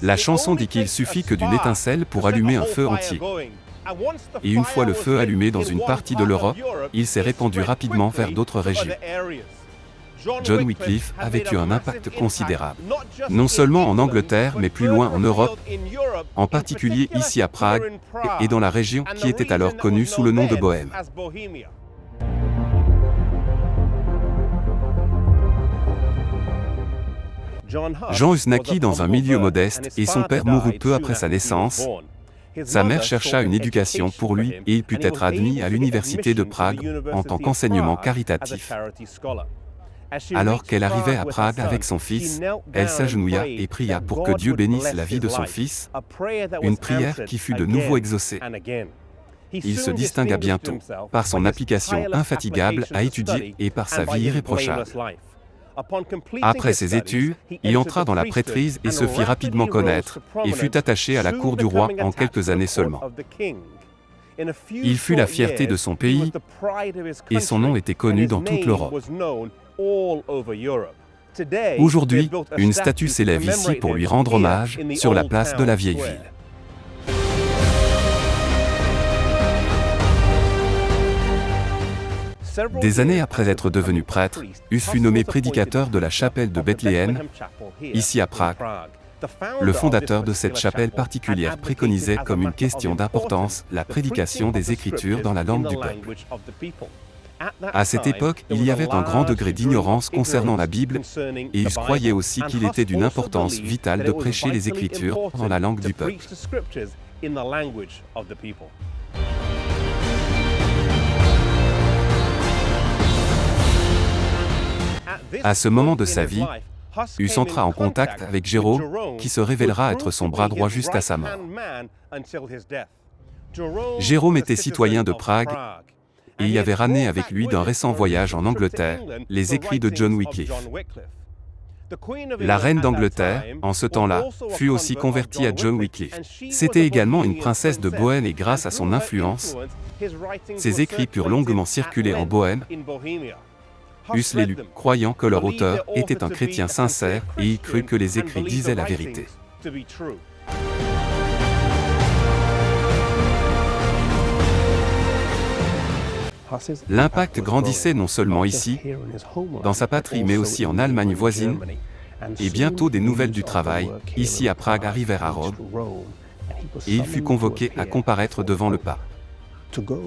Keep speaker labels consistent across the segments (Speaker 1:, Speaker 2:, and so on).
Speaker 1: La chanson dit qu'il suffit que d'une étincelle pour allumer un feu entier. Et une fois le feu allumé dans une partie de l'Europe, il s'est répandu rapidement vers d'autres régions. John Wycliffe avait eu un impact considérable, non seulement en Angleterre mais plus loin en Europe, en particulier ici à Prague et dans la région qui était alors connue sous le nom de Bohême. Jean Hus naquit dans un milieu modeste et son père mourut peu après sa naissance. Sa mère chercha une éducation pour lui et il put être admis à l'université de Prague en tant qu'enseignement caritatif. Alors qu'elle arrivait à Prague avec son fils, elle s'agenouilla et pria pour que Dieu bénisse la vie de son fils, une prière qui fut de nouveau exaucée. Il se distingua bientôt, par son application infatigable à étudier et par sa vie irréprochable. Après ses études, il entra dans la prêtrise et se fit rapidement connaître, et fut attaché à la cour du roi en quelques années seulement. Il fut la fierté de son pays, et son nom était connu dans toute l'Europe. Aujourd'hui, une statue s'élève ici pour lui rendre hommage, sur la place de la vieille ville. Des années après être devenu prêtre, Hus fut nommé prédicateur de la chapelle de Bethléem, ici à Prague. Le fondateur de cette chapelle particulière préconisait comme une question d'importance la prédication des Écritures dans la langue du peuple. À cette époque, il y avait un grand degré d'ignorance concernant la Bible, et Hus croyait aussi qu'il était d'une importance vitale de prêcher les Écritures dans la langue du peuple. À ce moment de sa vie, Hus entra en contact avec Jérôme, qui se révélera être son bras droit jusqu'à sa mort. Jérôme était citoyen de Prague, et y avait ramené avec lui d'un récent voyage en Angleterre les écrits de John Wycliffe. La reine d'Angleterre, en ce temps-là, fut aussi convertie à John Wycliffe. C'était également une princesse de Bohême et grâce à son influence, ses écrits purent longuement circuler en Bohême. Hus les lut, croyant que leur auteur était un chrétien sincère et il crut que les écrits disaient la vérité. L'impact grandissait non seulement ici, dans sa patrie, mais aussi en Allemagne voisine, et bientôt des nouvelles du travail, ici à Prague, arrivèrent à Rome, et il fut convoqué à comparaître devant le pape.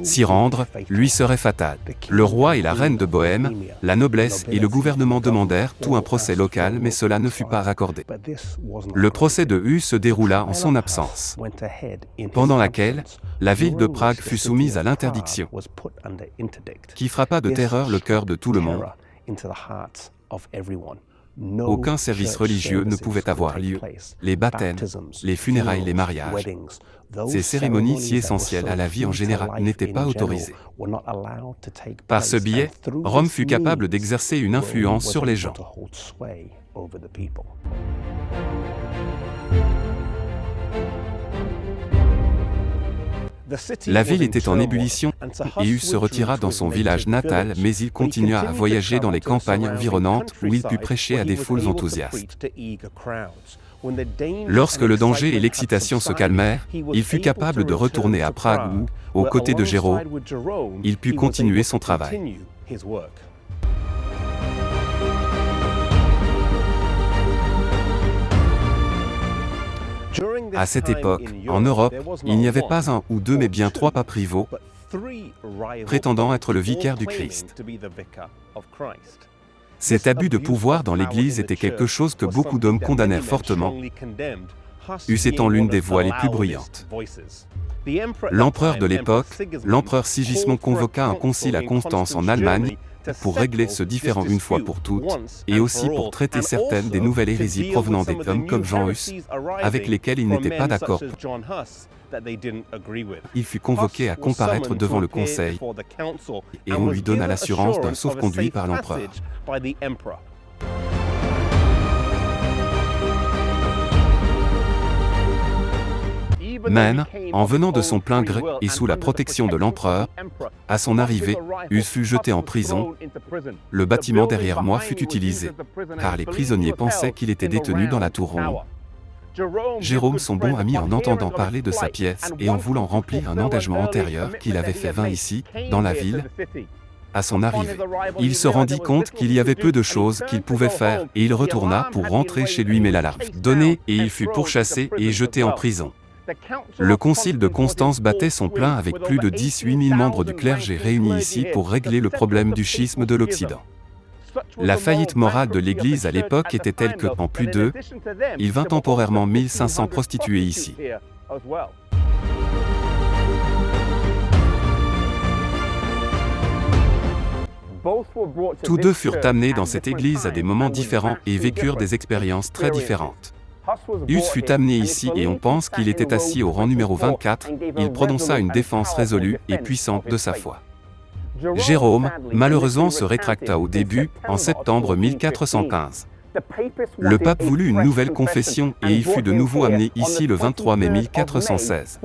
Speaker 1: S'y rendre, lui serait fatal. Le roi et la reine de Bohême, la noblesse et le gouvernement demandèrent tout un procès local, mais cela ne fut pas accordé. Le procès de Hus se déroula en son absence, pendant laquelle la ville de Prague fut soumise à l'interdiction, qui frappa de terreur le cœur de tout le monde. Aucun service religieux ne pouvait avoir lieu. Les baptêmes, les funérailles, les mariages, ces cérémonies si essentielles à la vie en général n'étaient pas autorisées. Par ce biais, Rome fut capable d'exercer une influence sur les gens. La ville était en ébullition, et Hus se retira dans son village natal, mais il continua à voyager dans les campagnes environnantes où il put prêcher à des foules enthousiastes. Lorsque le danger et l'excitation se calmèrent, il fut capable de retourner à Prague où, aux côtés de Jérôme, il put continuer son travail. À cette époque, en Europe, il n'y avait pas un ou deux mais bien trois papes rivaux, prétendant être le vicaire du Christ. Cet abus de pouvoir dans l'Église était quelque chose que beaucoup d'hommes condamnèrent fortement, Hus étant l'une des voix les plus bruyantes. L'empereur de l'époque, l'empereur Sigismond, convoqua un concile à Constance en Allemagne pour régler ce différend une fois pour toutes, et aussi pour traiter certaines des nouvelles hérésies provenant des hommes comme Jean Hus, avec lesquels il n'était pas d'accord. Il fut convoqué à comparaître devant le conseil, et on lui donna l'assurance d'un sauf-conduit par l'empereur. Même, en venant de son plein gré et sous la protection de l'empereur, à son arrivée, Hus fut jeté en prison. Le bâtiment derrière moi fut utilisé, car les prisonniers pensaient qu'il était détenu dans la tour ronde. Jérôme, son bon ami, en entendant parler de sa pièce et en voulant remplir un engagement antérieur qu'il avait fait ici, dans la ville, à son arrivée, il se rendit compte qu'il y avait peu de choses qu'il pouvait faire et il retourna pour rentrer chez lui, mais l'alarme fut donnée et il fut pourchassé et jeté en prison. Le concile de Constance battait son plein avec plus de 18 000 membres du clergé réunis ici pour régler le problème du schisme de l'Occident. La faillite morale de l'Église à l'époque était telle que, en plus d'eux, il vint temporairement 1500 prostituées ici. Tous deux furent amenés dans cette église à des moments différents et vécurent des expériences très différentes. Hus fut amené ici et on pense qu'il était assis au rang numéro 24, il prononça une défense résolue et puissante de sa foi. Jérôme, malheureusement, se rétracta au début, en septembre 1415. Le pape voulut une nouvelle confession et il fut de nouveau amené ici le 23 mai 1416.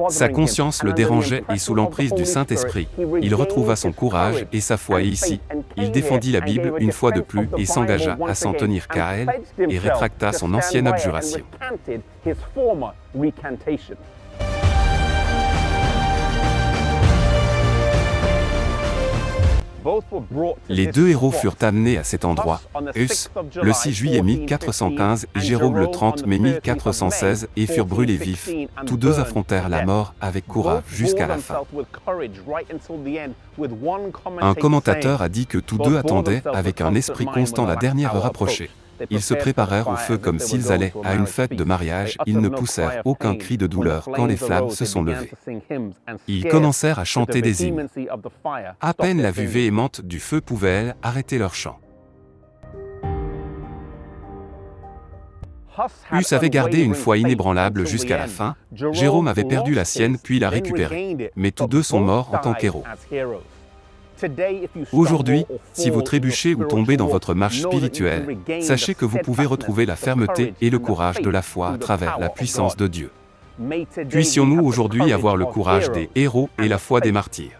Speaker 1: Sa conscience le dérangeait et sous l'emprise du Saint-Esprit, il retrouva son courage et sa foi et ici, il défendit la Bible une fois de plus et s'engagea à s'en tenir qu'à elle et rétracta son ancienne abjuration. Les deux héros furent amenés à cet endroit, Hus, le 6 juillet 1415 et Jérôme le 30 mai 1416 et furent brûlés vifs. Tous deux affrontèrent la mort avec courage jusqu'à la fin. Un commentateur a dit que tous deux attendaient avec un esprit constant la dernière heure approchée. Ils se préparèrent au feu comme s'ils allaient à une fête de mariage, ils ne poussèrent aucun cri de douleur quand les flammes se sont levées. Ils commencèrent à chanter des hymnes. À peine la vue véhémente du feu pouvait arrêter leur chant. Hus avait gardé une foi inébranlable jusqu'à la fin, Jérôme avait perdu la sienne puis l'a récupérée, mais tous deux sont morts en tant qu'héros. Aujourd'hui, si vous trébuchez ou tombez dans votre marche spirituelle, sachez que vous pouvez retrouver la fermeté et le courage de la foi à travers la puissance de Dieu. Puissions-nous aujourd'hui avoir le courage des héros et la foi des martyrs.